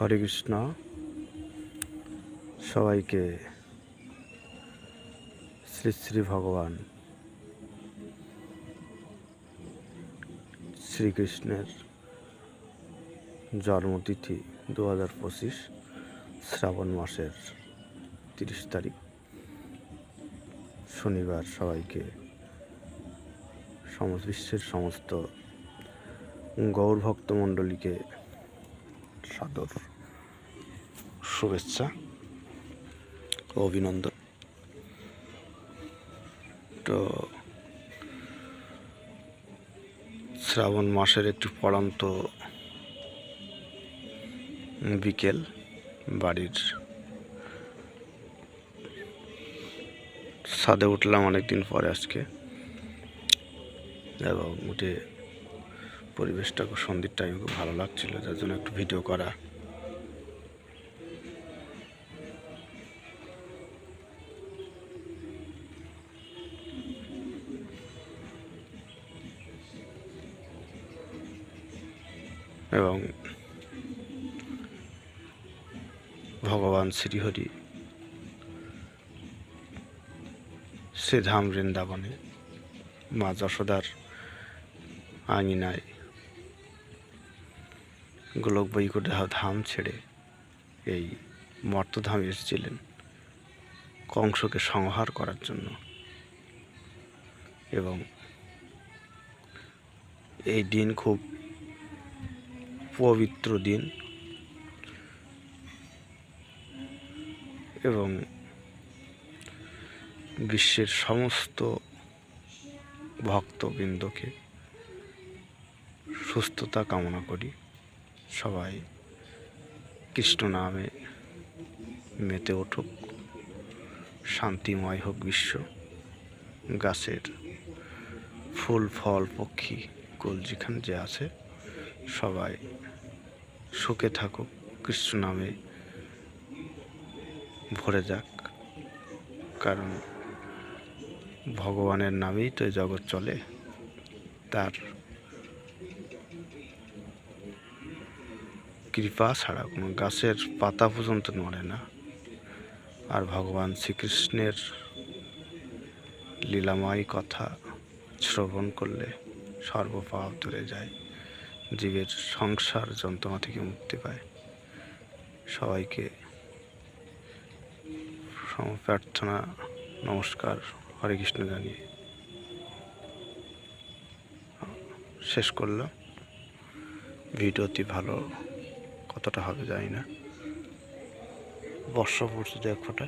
হরে কৃষ্ণ। সবাইকে শ্রী শ্রী ভগবান শ্রীকৃষ্ণের জন্মতিথি 2025 শ্রাবণ মাসের 30 তারিখ শনিবার সবাইকে বিশ্বের সমস্ত গৌর ভক্তমণ্ডলীকে সাদর শুভেচ্ছা ও অভিনন্দন। তো শ্রাবণ মাসের একটু পড়ন্ত বিকেল, বাড়ির ছাদে উঠলাম অনেকদিন পরে আজকে, এবং উঠে পরিবেশটা সন্ধ্যের টাইমে খুব ভালো লাগছিল, যার জন্য একটু ভিডিও করা। এবং ভগবান শ্রীহরি শ্রীধাম বৃন্দাবনে মা যশোদার আঙিনায় গোলক বৈকুণ্ঠ ধাম ছেড়ে এই মর্তধামে এসেছিলেন কংসকে সংহার করার জন্য। এবং এই দিন খুব পবিত্র দিন, এবং বিশ্বের সমস্ত ভক্তবৃন্দকে সুস্থতা কামনা করি। সবাই কৃষ্ণ নামে মেতে উঠুক, শান্তিময় হোক বিশ্ব, গাছের ফুল ফল পক্ষী কুল যেখানে যে আছে সবাই সুখে থাকুক, কৃষ্ণ নামে ভরে যাক। কারণ ভগবানের নামেই তো জগৎ চলে, তার কৃপা ছাড়া কোনো গাছের পাতা পর্যন্ত নড়ে না। আর ভগবান শ্রীকৃষ্ণের লীলাময় কথা শ্রবণ করলে সর্বপাপ দূরে যায়, জীবের সংসার যন্ত্রণা থেকে মুক্তি পায়। সবাইকে প্রার্থনা, নমস্কার, হরে কৃষ্ণ জানিয়ে শেষ করলাম। ভিডিওটি ভালো কতটা হবে জানি না, বর্ষা পড়ছে এক ফোঁটা।